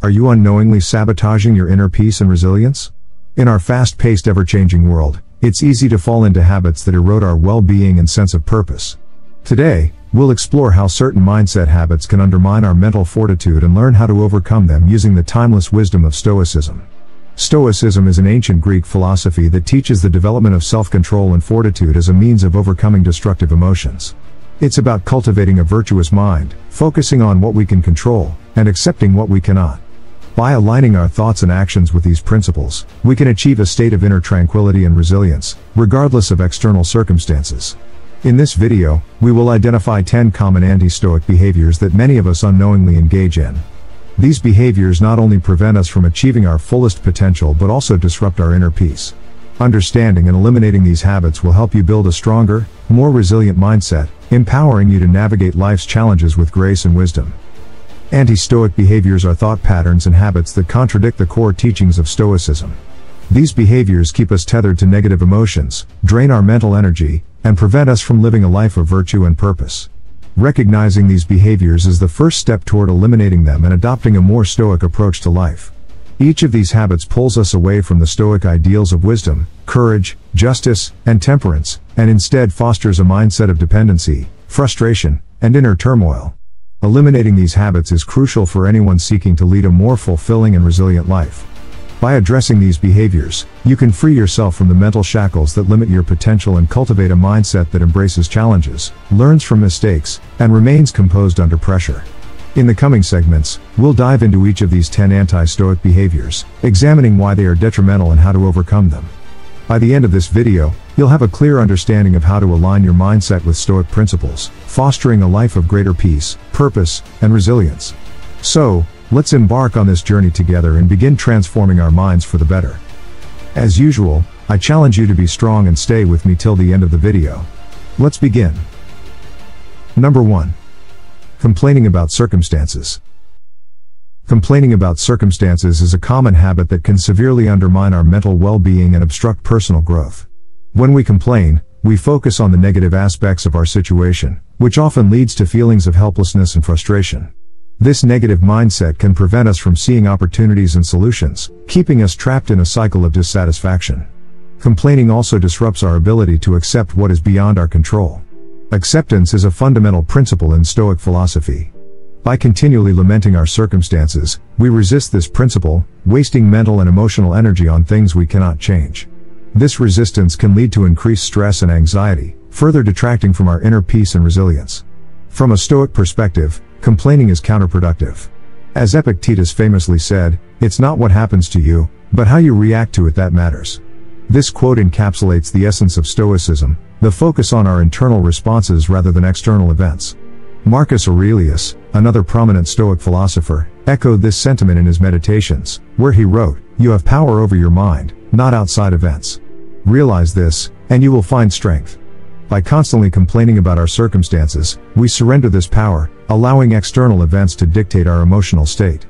Are you unknowingly sabotaging your inner peace and resilience? In our fast-paced, ever-changing world, it's easy to fall into habits that erode our well-being and sense of purpose. Today, we'll explore how certain mindset habits can undermine our mental fortitude and learn how to overcome them using the timeless wisdom of Stoicism. Stoicism is an ancient Greek philosophy that teaches the development of self-control and fortitude as a means of overcoming destructive emotions. It's about cultivating a virtuous mind, focusing on what we can control, and accepting what we cannot. By aligning our thoughts and actions with these principles, we can achieve a state of inner tranquility and resilience, regardless of external circumstances. In this video, we will identify 10 common anti-Stoic behaviors that many of us unknowingly engage in. These behaviors not only prevent us from achieving our fullest potential but also disrupt our inner peace. Understanding and eliminating these habits will help you build a stronger, more resilient mindset, empowering you to navigate life's challenges with grace and wisdom. Anti-Stoic behaviors are thought patterns and habits that contradict the core teachings of Stoicism. These behaviors keep us tethered to negative emotions, drain our mental energy, and prevent us from living a life of virtue and purpose. Recognizing these behaviors is the first step toward eliminating them and adopting a more Stoic approach to life. Each of these habits pulls us away from the Stoic ideals of wisdom, courage, justice, and temperance, and instead fosters a mindset of dependency, frustration, and inner turmoil. Eliminating these habits is crucial for anyone seeking to lead a more fulfilling and resilient life. By addressing these behaviors, you can free yourself from the mental shackles that limit your potential and cultivate a mindset that embraces challenges, learns from mistakes, and remains composed under pressure. In the coming segments, we'll dive into each of these 10 anti-Stoic behaviors, examining why they are detrimental and how to overcome them. By the end of this video, you'll have a clear understanding of how to align your mindset with Stoic principles, fostering a life of greater peace, purpose, and resilience. So, let's embark on this journey together and begin transforming our minds for the better. As usual, I challenge you to be strong and stay with me till the end of the video. Let's begin. Number 1. Complaining about circumstances. Complaining about circumstances is a common habit that can severely undermine our mental well-being and obstruct personal growth. When we complain, we focus on the negative aspects of our situation, which often leads to feelings of helplessness and frustration. This negative mindset can prevent us from seeing opportunities and solutions, keeping us trapped in a cycle of dissatisfaction. Complaining also disrupts our ability to accept what is beyond our control. Acceptance is a fundamental principle in Stoic philosophy. By continually lamenting our circumstances, we resist this principle, wasting mental and emotional energy on things we cannot change. This resistance can lead to increased stress and anxiety, further detracting from our inner peace and resilience. From a Stoic perspective, complaining is counterproductive. As Epictetus famously said, "It's not what happens to you, but how you react to it that matters." This quote encapsulates the essence of Stoicism, the focus on our internal responses rather than external events. Marcus Aurelius, another prominent Stoic philosopher, echoed this sentiment in his Meditations, where he wrote, "You have power over your mind, not outside events. Realize this, and you will find strength." By constantly complaining about our circumstances, we surrender this power, allowing external events to dictate our emotional state.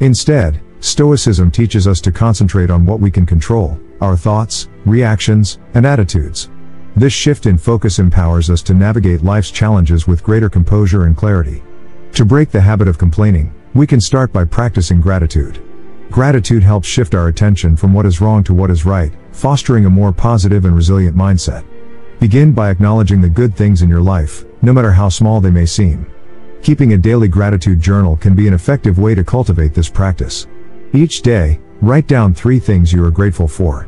Instead, Stoicism teaches us to concentrate on what we can control, our thoughts, reactions, and attitudes. This shift in focus empowers us to navigate life's challenges with greater composure and clarity. To break the habit of complaining, we can start by practicing gratitude. Gratitude helps shift our attention from what is wrong to what is right, fostering a more positive and resilient mindset. Begin by acknowledging the good things in your life, no matter how small they may seem. Keeping a daily gratitude journal can be an effective way to cultivate this practice. Each day, write down 3 things you are grateful for.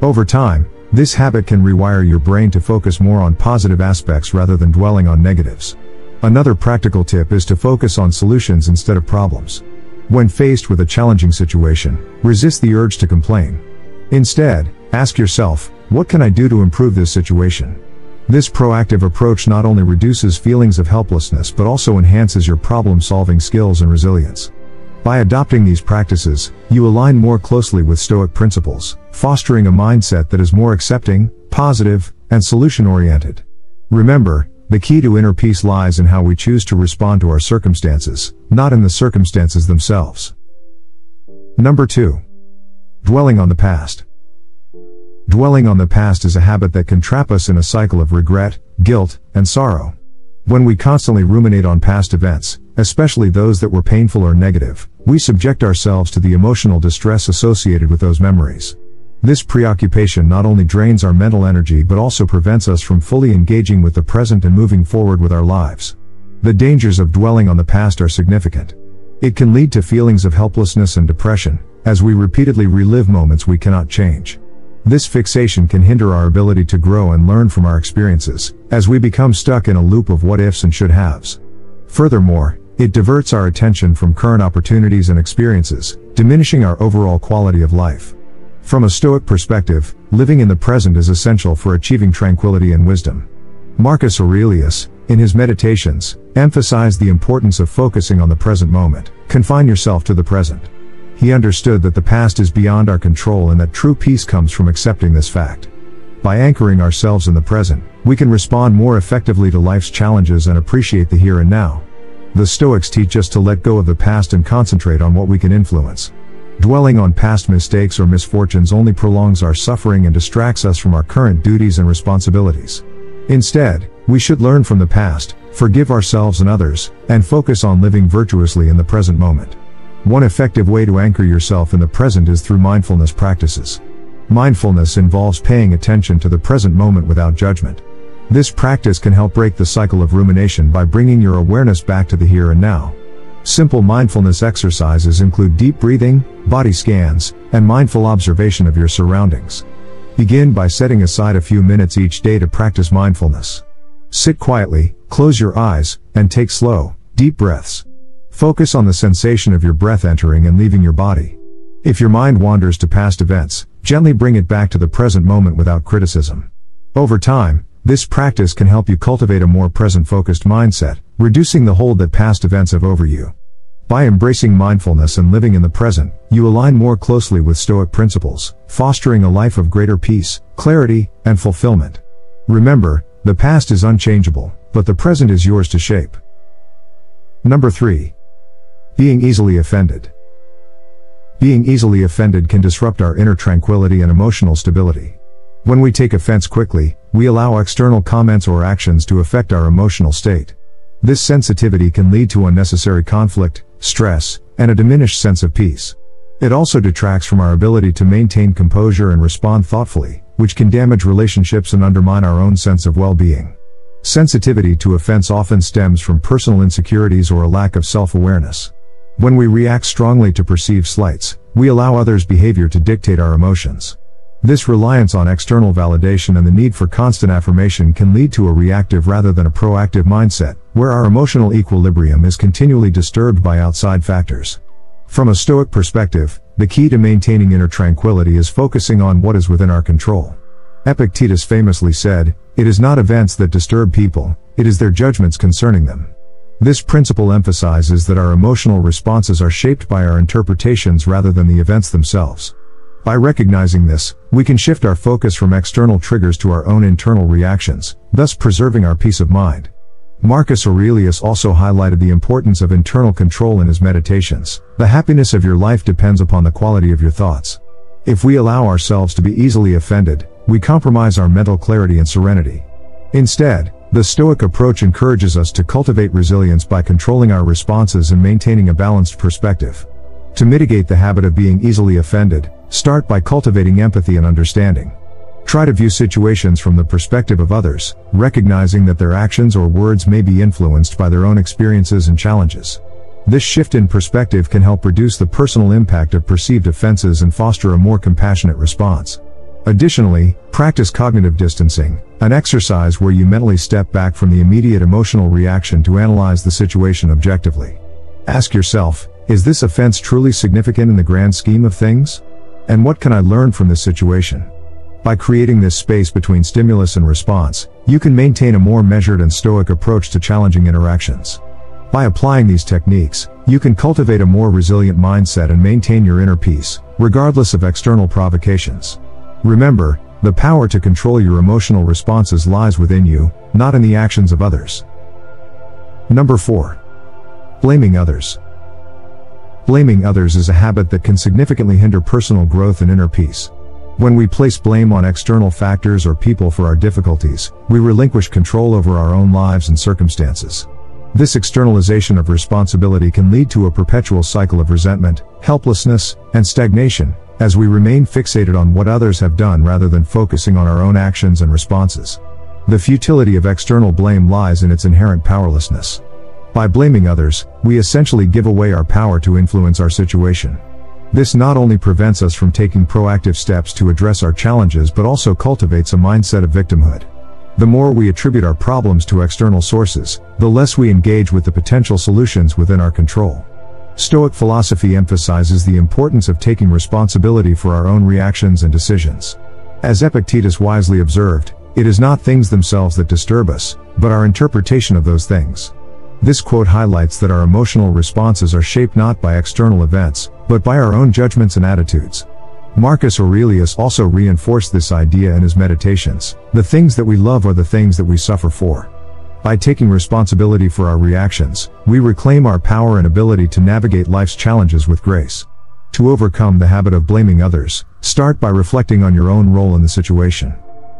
Over time, this habit can rewire your brain to focus more on positive aspects rather than dwelling on negatives. Another practical tip is to focus on solutions instead of problems. When faced with a challenging situation, resist the urge to complain. Instead, ask yourself, what can I do to improve this situation? This proactive approach not only reduces feelings of helplessness but also enhances your problem-solving skills and resilience. By adopting these practices, you align more closely with Stoic principles, fostering a mindset that is more accepting, positive, and solution-oriented. Remember, the key to inner peace lies in how we choose to respond to our circumstances, not in the circumstances themselves. Number 2. Dwelling on the past. Dwelling on the past is a habit that can trap us in a cycle of regret, guilt, and sorrow. When we constantly ruminate on past events, especially those that were painful or negative, we subject ourselves to the emotional distress associated with those memories. This preoccupation not only drains our mental energy but also prevents us from fully engaging with the present and moving forward with our lives. The dangers of dwelling on the past are significant. It can lead to feelings of helplessness and depression, as we repeatedly relive moments we cannot change. This fixation can hinder our ability to grow and learn from our experiences, as we become stuck in a loop of what-ifs and should-haves. Furthermore, it diverts our attention from current opportunities and experiences, diminishing our overall quality of life. From a Stoic perspective, living in the present is essential for achieving tranquility and wisdom. Marcus Aurelius, in his Meditations, emphasized the importance of focusing on the present moment. Confine yourself to the present. He understood that the past is beyond our control and that true peace comes from accepting this fact. By anchoring ourselves in the present, we can respond more effectively to life's challenges and appreciate the here and now. The Stoics teach us to let go of the past and concentrate on what we can influence. Dwelling on past mistakes or misfortunes only prolongs our suffering and distracts us from our current duties and responsibilities. Instead, we should learn from the past, forgive ourselves and others, and focus on living virtuously in the present moment. One effective way to anchor yourself in the present is through mindfulness practices. Mindfulness involves paying attention to the present moment without judgment. This practice can help break the cycle of rumination by bringing your awareness back to the here and now. Simple mindfulness exercises include deep breathing, body scans, and mindful observation of your surroundings. Begin by setting aside a few minutes each day to practice mindfulness. Sit quietly, close your eyes, and take slow, deep breaths. Focus on the sensation of your breath entering and leaving your body. If your mind wanders to past events, gently bring it back to the present moment without criticism. Over time, this practice can help you cultivate a more present-focused mindset, reducing the hold that past events have over you. By embracing mindfulness and living in the present, you align more closely with Stoic principles, fostering a life of greater peace, clarity, and fulfillment. Remember, the past is unchangeable, but the present is yours to shape. Number 3. Being easily offended. Being easily offended can disrupt our inner tranquility and emotional stability. When we take offense quickly, we allow external comments or actions to affect our emotional state. This sensitivity can lead to unnecessary conflict, stress, and a diminished sense of peace. It also detracts from our ability to maintain composure and respond thoughtfully, which can damage relationships and undermine our own sense of well-being. Sensitivity to offense often stems from personal insecurities or a lack of self-awareness. When we react strongly to perceived slights, we allow others' behavior to dictate our emotions. This reliance on external validation and the need for constant affirmation can lead to a reactive rather than a proactive mindset, where our emotional equilibrium is continually disturbed by outside factors. From a Stoic perspective, the key to maintaining inner tranquility is focusing on what is within our control. Epictetus famously said, "It is not events that disturb people, it is their judgments concerning them." This principle emphasizes that our emotional responses are shaped by our interpretations rather than the events themselves. By recognizing this, we can shift our focus from external triggers to our own internal reactions, thus preserving our peace of mind. Marcus Aurelius also highlighted the importance of internal control in his Meditations. The happiness of your life depends upon the quality of your thoughts. If we allow ourselves to be easily offended, we compromise our mental clarity and serenity. Instead, the Stoic approach encourages us to cultivate resilience by controlling our responses and maintaining a balanced perspective. To mitigate the habit of being easily offended, start by cultivating empathy and understanding. Try to view situations from the perspective of others, recognizing that their actions or words may be influenced by their own experiences and challenges. This shift in perspective can help reduce the personal impact of perceived offenses and foster a more compassionate response. Additionally, practice cognitive distancing, an exercise where you mentally step back from the immediate emotional reaction to analyze the situation objectively. Ask yourself, is this offense truly significant in the grand scheme of things? And what can I learn from this situation? By creating this space between stimulus and response, you can maintain a more measured and Stoic approach to challenging interactions. By applying these techniques, you can cultivate a more resilient mindset and maintain your inner peace, regardless of external provocations. Remember, the power to control your emotional responses lies within you, not in the actions of others. Number 4. Blaming others. Blaming others is a habit that can significantly hinder personal growth and inner peace. When we place blame on external factors or people for our difficulties, we relinquish control over our own lives and circumstances. This externalization of responsibility can lead to a perpetual cycle of resentment, helplessness, and stagnation, as we remain fixated on what others have done rather than focusing on our own actions and responses. The futility of external blame lies in its inherent powerlessness. By blaming others, we essentially give away our power to influence our situation. This not only prevents us from taking proactive steps to address our challenges but also cultivates a mindset of victimhood. The more we attribute our problems to external sources, the less we engage with the potential solutions within our control. Stoic philosophy emphasizes the importance of taking responsibility for our own reactions and decisions. As Epictetus wisely observed, it is not things themselves that disturb us, but our interpretation of those things. This quote highlights that our emotional responses are shaped not by external events, but by our own judgments and attitudes. Marcus Aurelius also reinforced this idea in his Meditations. The things that we love are the things that we suffer for. By taking responsibility for our reactions, we reclaim our power and ability to navigate life's challenges with grace. To overcome the habit of blaming others, start by reflecting on your own role in the situation.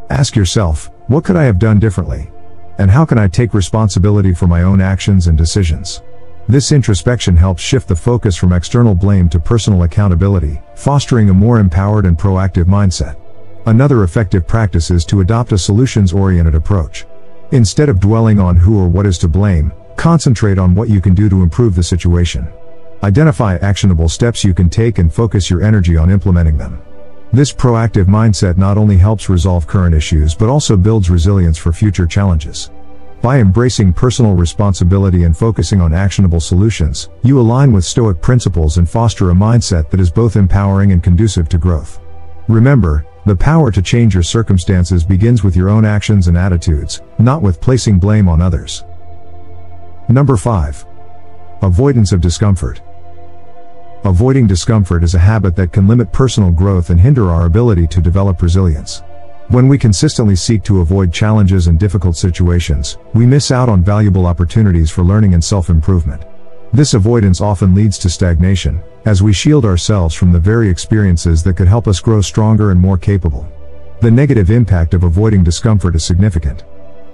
Ask yourself, what could I have done differently? And how can I take responsibility for my own actions and decisions? This introspection helps shift the focus from external blame to personal accountability, fostering a more empowered and proactive mindset. Another effective practice is to adopt a solutions-oriented approach. Instead of dwelling on who or what is to blame, concentrate on what you can do to improve the situation. Identify actionable steps you can take and focus your energy on implementing them. This proactive mindset not only helps resolve current issues but also builds resilience for future challenges. By embracing personal responsibility and focusing on actionable solutions, you align with Stoic principles and foster a mindset that is both empowering and conducive to growth. Remember, the power to change your circumstances begins with your own actions and attitudes, not with placing blame on others. Number 5. Avoidance of discomfort. Avoiding discomfort is a habit that can limit personal growth and hinder our ability to develop resilience. When we consistently seek to avoid challenges and difficult situations, we miss out on valuable opportunities for learning and self-improvement. This avoidance often leads to stagnation, as we shield ourselves from the very experiences that could help us grow stronger and more capable. The negative impact of avoiding discomfort is significant.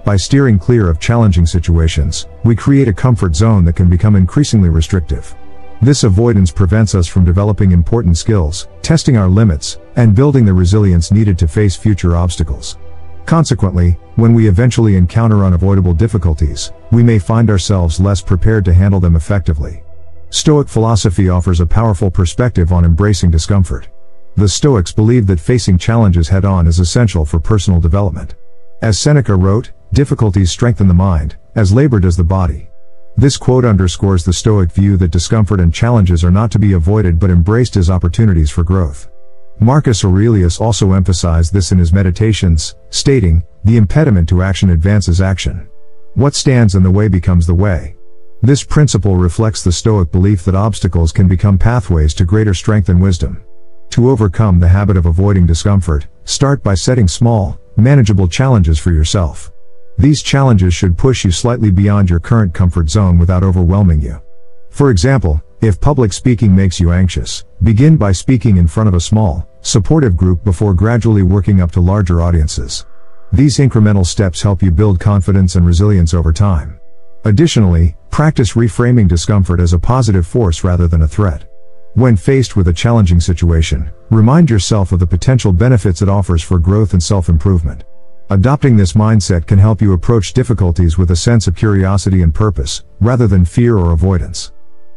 By steering clear of challenging situations, we create a comfort zone that can become increasingly restrictive. This avoidance prevents us from developing important skills, testing our limits, and building the resilience needed to face future obstacles. Consequently, when we eventually encounter unavoidable difficulties, we may find ourselves less prepared to handle them effectively. Stoic philosophy offers a powerful perspective on embracing discomfort. The Stoics believe that facing challenges head-on is essential for personal development. As Seneca wrote, "Difficulties strengthen the mind, as labor does the body." This quote underscores the Stoic view that discomfort and challenges are not to be avoided but embraced as opportunities for growth. Marcus Aurelius also emphasized this in his Meditations, stating, "The impediment to action advances action. What stands in the way becomes the way." This principle reflects the Stoic belief that obstacles can become pathways to greater strength and wisdom. To overcome the habit of avoiding discomfort, start by setting small, manageable challenges for yourself. These challenges should push you slightly beyond your current comfort zone without overwhelming you. For example, if public speaking makes you anxious, begin by speaking in front of a small, supportive group before gradually working up to larger audiences. These incremental steps help you build confidence and resilience over time. Additionally, practice reframing discomfort as a positive force rather than a threat. When faced with a challenging situation, remind yourself of the potential benefits it offers for growth and self-improvement. Adopting this mindset can help you approach difficulties with a sense of curiosity and purpose, rather than fear or avoidance.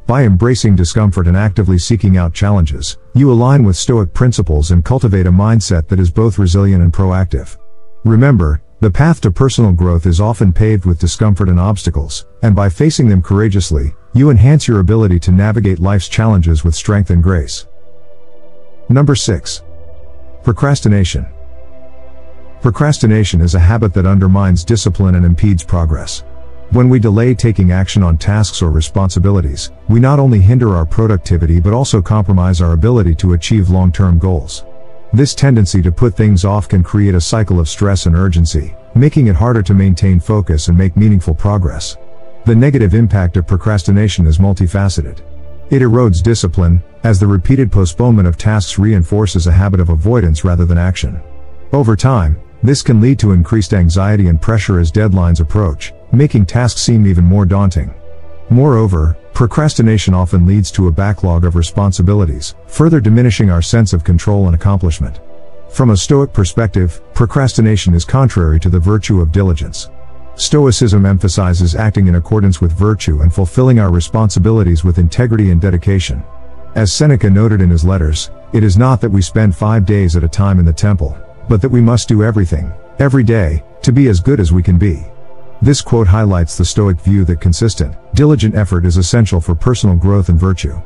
By embracing discomfort and actively seeking out challenges, you align with Stoic principles and cultivate a mindset that is both resilient and proactive. Remember, the path to personal growth is often paved with discomfort and obstacles, and by facing them courageously, you enhance your ability to navigate life's challenges with strength and grace. Number 6. Procrastination. Procrastination is a habit that undermines discipline and impedes progress. When we delay taking action on tasks or responsibilities, we not only hinder our productivity but also compromise our ability to achieve long-term goals. This tendency to put things off can create a cycle of stress and urgency, making it harder to maintain focus and make meaningful progress. The negative impact of procrastination is multifaceted. It erodes discipline, as the repeated postponement of tasks reinforces a habit of avoidance rather than action. Over time, this can lead to increased anxiety and pressure as deadlines approach, making tasks seem even more daunting. Moreover, procrastination often leads to a backlog of responsibilities, further diminishing our sense of control and accomplishment. From a Stoic perspective, procrastination is contrary to the virtue of diligence. Stoicism emphasizes acting in accordance with virtue and fulfilling our responsibilities with integrity and dedication. As Seneca noted in his letters, it is not that we spend 5 days at a time in the temple, but that we must do everything, every day, to be as good as we can be. This quote highlights the Stoic view that consistent, diligent effort is essential for personal growth and virtue.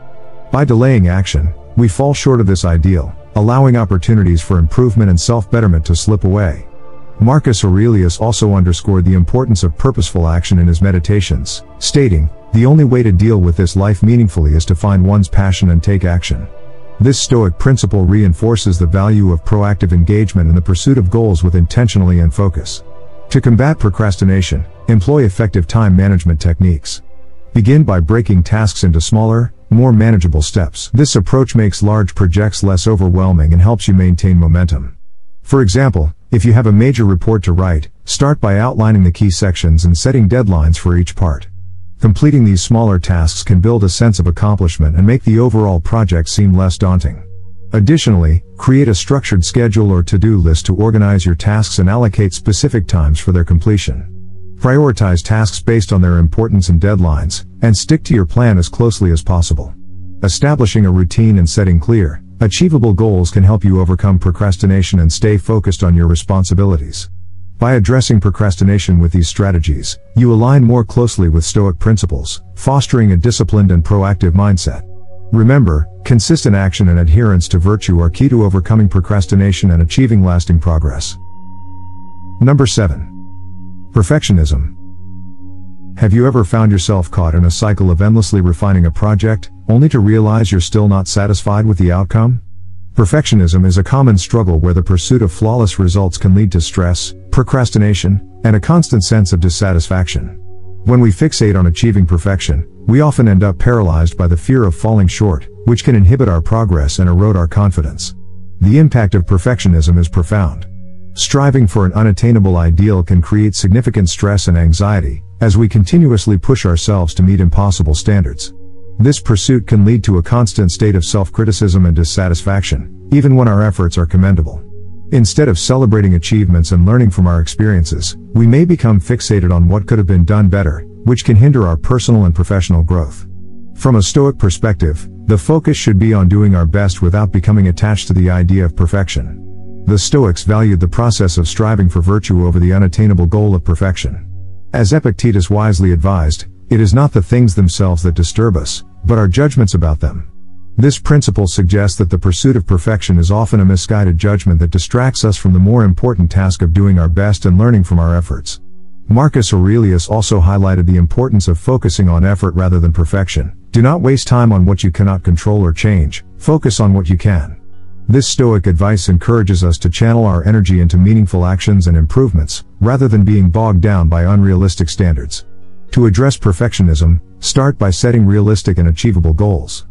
By delaying action, we fall short of this ideal, allowing opportunities for improvement and self-betterment to slip away. Marcus Aurelius also underscored the importance of purposeful action in his Meditations, stating, "The only way to deal with this life meaningfully is to find one's passion and take action." This Stoic principle reinforces the value of proactive engagement in the pursuit of goals with intentionality and focus. To combat procrastination, employ effective time management techniques. Begin by breaking tasks into smaller, more manageable steps. This approach makes large projects less overwhelming and helps you maintain momentum. For example, if you have a major report to write, start by outlining the key sections and setting deadlines for each part. Completing these smaller tasks can build a sense of accomplishment and make the overall project seem less daunting. Additionally, create a structured schedule or to-do list to organize your tasks and allocate specific times for their completion. Prioritize tasks based on their importance and deadlines, and stick to your plan as closely as possible. Establishing a routine and setting clear, achievable goals can help you overcome procrastination and stay focused on your responsibilities. By addressing procrastination with these strategies, you align more closely with Stoic principles, fostering a disciplined and proactive mindset. Remember, consistent action and adherence to virtue are key to overcoming procrastination and achieving lasting progress. Number 7. Perfectionism. Have you ever found yourself caught in a cycle of endlessly refining a project, only to realize you're still not satisfied with the outcome? Perfectionism is a common struggle where the pursuit of flawless results can lead to stress, procrastination, and a constant sense of dissatisfaction. When we fixate on achieving perfection, we often end up paralyzed by the fear of falling short, which can inhibit our progress and erode our confidence. The impact of perfectionism is profound. Striving for an unattainable ideal can create significant stress and anxiety, as we continuously push ourselves to meet impossible standards. This pursuit can lead to a constant state of self-criticism and dissatisfaction, even when our efforts are commendable. Instead of celebrating achievements and learning from our experiences, we may become fixated on what could have been done better, which can hinder our personal and professional growth. From a Stoic perspective, the focus should be on doing our best without becoming attached to the idea of perfection. The Stoics valued the process of striving for virtue over the unattainable goal of perfection. As Epictetus wisely advised, it is not the things themselves that disturb us, but our judgments about them. This principle suggests that the pursuit of perfection is often a misguided judgment that distracts us from the more important task of doing our best and learning from our efforts. Marcus Aurelius also highlighted the importance of focusing on effort rather than perfection. Do not waste time on what you cannot control or change, focus on what you can. This Stoic advice encourages us to channel our energy into meaningful actions and improvements, rather than being bogged down by unrealistic standards. To address perfectionism, start by setting realistic and achievable goals.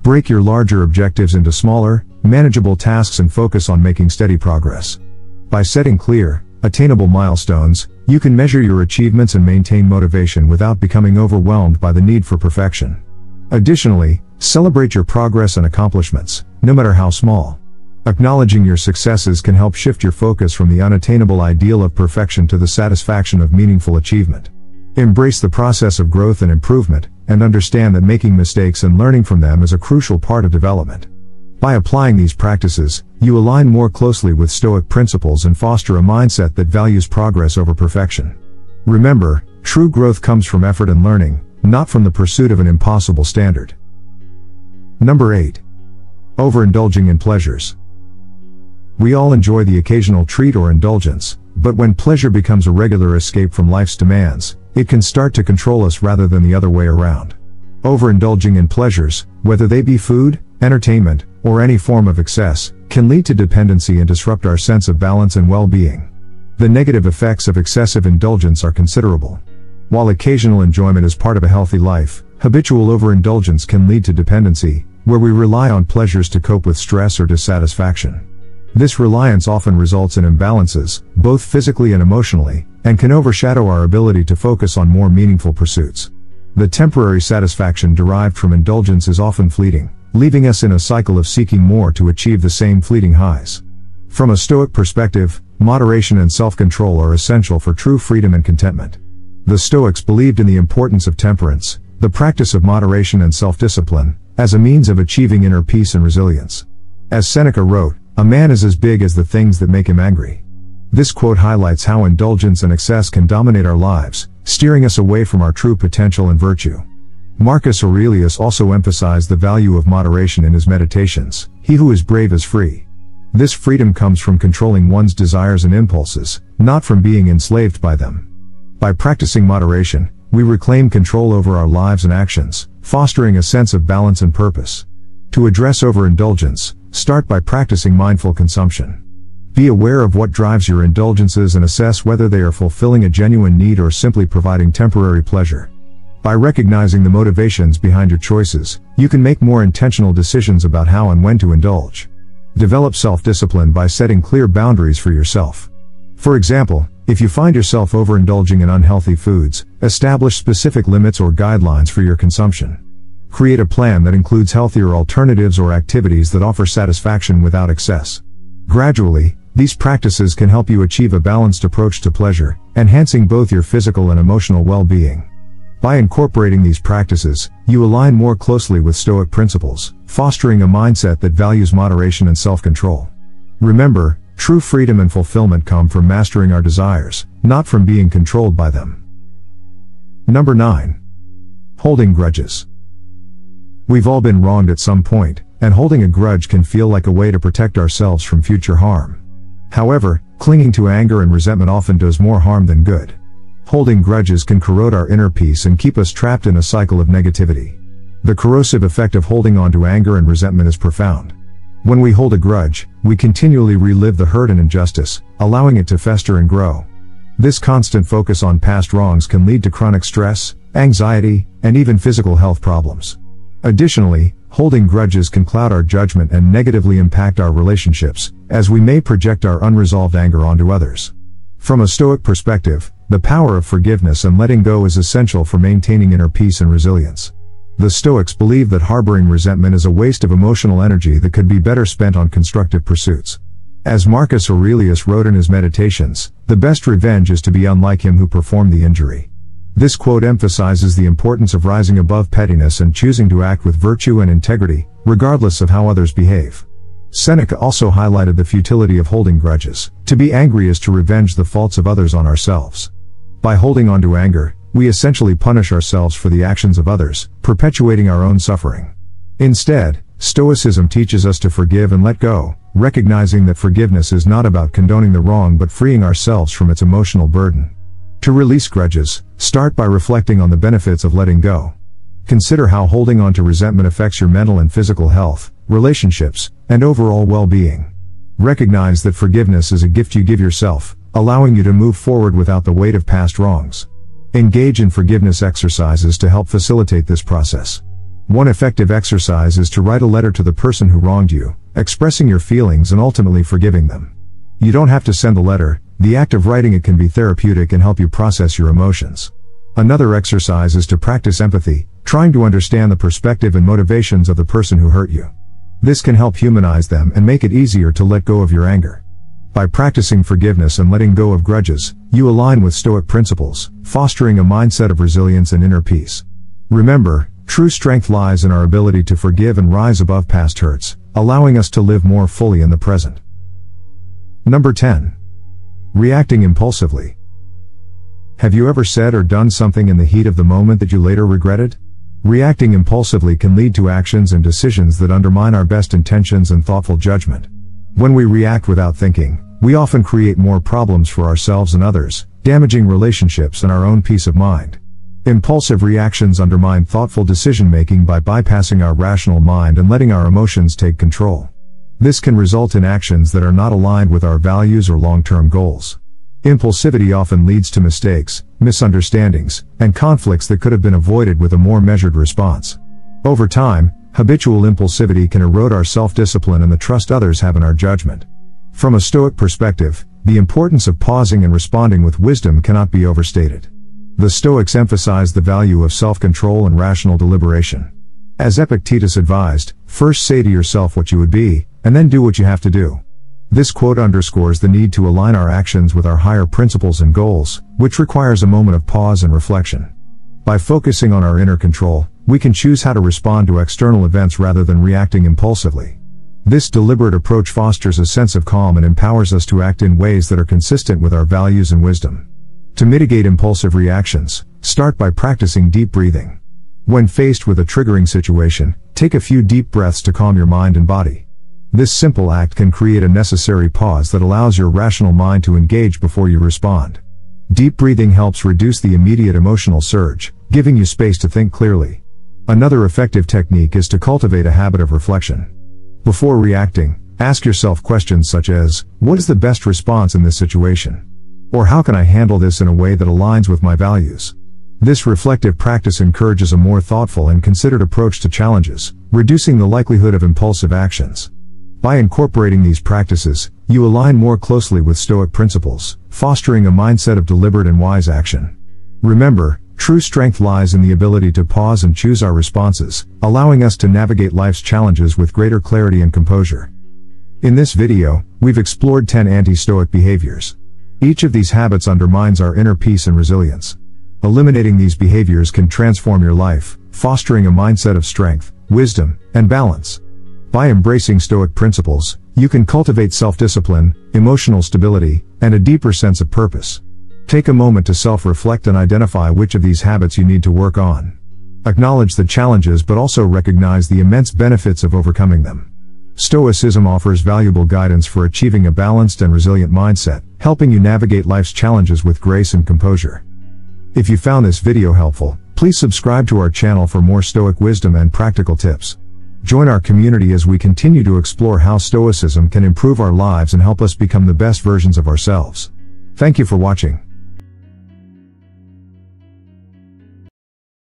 Break your larger objectives into smaller, manageable tasks and focus on making steady progress. By setting clear, attainable milestones, you can measure your achievements and maintain motivation without becoming overwhelmed by the need for perfection. Additionally, celebrate your progress and accomplishments, no matter how small. Acknowledging your successes can help shift your focus from the unattainable ideal of perfection to the satisfaction of meaningful achievement. Embrace the process of growth and improvement, and understand that making mistakes and learning from them is a crucial part of development. By applying these practices, you align more closely with Stoic principles and foster a mindset that values progress over perfection. Remember, true growth comes from effort and learning, not from the pursuit of an impossible standard. Number 8. Overindulging in pleasures. We all enjoy the occasional treat or indulgence, but when pleasure becomes a regular escape from life's demands, it can start to control us rather than the other way around. Overindulging in pleasures, whether they be food, entertainment, or any form of excess, can lead to dependency and disrupt our sense of balance and well-being. The negative effects of excessive indulgence are considerable. While occasional enjoyment is part of a healthy life, habitual overindulgence can lead to dependency, where we rely on pleasures to cope with stress or dissatisfaction. This reliance often results in imbalances, both physically and emotionally, and can overshadow our ability to focus on more meaningful pursuits. The temporary satisfaction derived from indulgence is often fleeting, leaving us in a cycle of seeking more to achieve the same fleeting highs. From a Stoic perspective, moderation and self-control are essential for true freedom and contentment. The Stoics believed in the importance of temperance, the practice of moderation and self-discipline, as a means of achieving inner peace and resilience. As Seneca wrote, "A man is as big as the things that make him angry." This quote highlights how indulgence and excess can dominate our lives, steering us away from our true potential and virtue. Marcus Aurelius also emphasized the value of moderation in his Meditations. "He who is brave is free." This freedom comes from controlling one's desires and impulses, not from being enslaved by them. By practicing moderation, we reclaim control over our lives and actions, fostering a sense of balance and purpose. To address overindulgence, start by practicing mindful consumption. Be aware of what drives your indulgences and assess whether they are fulfilling a genuine need or simply providing temporary pleasure. By recognizing the motivations behind your choices, you can make more intentional decisions about how and when to indulge. Develop self-discipline by setting clear boundaries for yourself. For example, if you find yourself overindulging in unhealthy foods, establish specific limits or guidelines for your consumption. Create a plan that includes healthier alternatives or activities that offer satisfaction without excess. Gradually, these practices can help you achieve a balanced approach to pleasure, enhancing both your physical and emotional well-being. By incorporating these practices, you align more closely with Stoic principles, fostering a mindset that values moderation and self-control. Remember, true freedom and fulfillment come from mastering our desires, not from being controlled by them. Number 9. Holding grudges. We've all been wronged at some point, and holding a grudge can feel like a way to protect ourselves from future harm. However, clinging to anger and resentment often does more harm than good. Holding grudges can corrode our inner peace and keep us trapped in a cycle of negativity. The corrosive effect of holding on to anger and resentment is profound. When we hold a grudge, we continually relive the hurt and injustice, allowing it to fester and grow. This constant focus on past wrongs can lead to chronic stress, anxiety, and even physical health problems. Additionally, holding grudges can cloud our judgment and negatively impact our relationships, as we may project our unresolved anger onto others. From a Stoic perspective, the power of forgiveness and letting go is essential for maintaining inner peace and resilience. The Stoics believe that harboring resentment is a waste of emotional energy that could be better spent on constructive pursuits. As Marcus Aurelius wrote in his Meditations, "The best revenge is to be unlike him who performed the injury." This quote emphasizes the importance of rising above pettiness and choosing to act with virtue and integrity, regardless of how others behave. Seneca also highlighted the futility of holding grudges. To be angry is to revenge the faults of others on ourselves. By holding on to anger, we essentially punish ourselves for the actions of others, perpetuating our own suffering. Instead, Stoicism teaches us to forgive and let go, recognizing that forgiveness is not about condoning the wrong but freeing ourselves from its emotional burden. To release grudges, start by reflecting on the benefits of letting go. Consider how holding on to resentment affects your mental and physical health, relationships, and overall well-being. Recognize that forgiveness is a gift you give yourself, allowing you to move forward without the weight of past wrongs. Engage in forgiveness exercises to help facilitate this process. One effective exercise is to write a letter to the person who wronged you, expressing your feelings and ultimately forgiving them. You don't have to send the letter. The act of writing it can be therapeutic and help you process your emotions. Another exercise is to practice empathy, trying to understand the perspective and motivations of the person who hurt you. This can help humanize them and make it easier to let go of your anger. By practicing forgiveness and letting go of grudges, you align with Stoic principles, fostering a mindset of resilience and inner peace. Remember, true strength lies in our ability to forgive and rise above past hurts, allowing us to live more fully in the present. Number 10. Reacting impulsively. Have you ever said or done something in the heat of the moment that you later regretted? Reacting impulsively can lead to actions and decisions that undermine our best intentions and thoughtful judgment. When we react without thinking, we often create more problems for ourselves and others, damaging relationships and our own peace of mind. Impulsive reactions undermine thoughtful decision-making by bypassing our rational mind and letting our emotions take control. This can result in actions that are not aligned with our values or long-term goals. Impulsivity often leads to mistakes, misunderstandings, and conflicts that could have been avoided with a more measured response. Over time, habitual impulsivity can erode our self-discipline and the trust others have in our judgment. From a Stoic perspective, the importance of pausing and responding with wisdom cannot be overstated. The Stoics emphasize the value of self-control and rational deliberation. As Epictetus advised, first say to yourself what you would be, and then do what you have to do. This quote underscores the need to align our actions with our higher principles and goals, which requires a moment of pause and reflection. By focusing on our inner control, we can choose how to respond to external events rather than reacting impulsively. This deliberate approach fosters a sense of calm and empowers us to act in ways that are consistent with our values and wisdom. To mitigate impulsive reactions, start by practicing deep breathing. When faced with a triggering situation, take a few deep breaths to calm your mind and body. This simple act can create a necessary pause that allows your rational mind to engage before you respond. Deep breathing helps reduce the immediate emotional surge, giving you space to think clearly. Another effective technique is to cultivate a habit of reflection. Before reacting, ask yourself questions such as, what is the best response in this situation? Or how can I handle this in a way that aligns with my values? This reflective practice encourages a more thoughtful and considered approach to challenges, reducing the likelihood of impulsive actions. By incorporating these practices, you align more closely with Stoic principles, fostering a mindset of deliberate and wise action. Remember, true strength lies in the ability to pause and choose our responses, allowing us to navigate life's challenges with greater clarity and composure. In this video, we've explored 10 anti-Stoic behaviors. Each of these habits undermines our inner peace and resilience. Eliminating these behaviors can transform your life, fostering a mindset of strength, wisdom, and balance. By embracing Stoic principles, you can cultivate self-discipline, emotional stability, and a deeper sense of purpose. Take a moment to self-reflect and identify which of these habits you need to work on. Acknowledge the challenges but also recognize the immense benefits of overcoming them. Stoicism offers valuable guidance for achieving a balanced and resilient mindset, helping you navigate life's challenges with grace and composure. If you found this video helpful, please subscribe to our channel for more Stoic wisdom and practical tips. Join our community as we continue to explore how Stoicism can improve our lives and help us become the best versions of ourselves. Thank you for watching.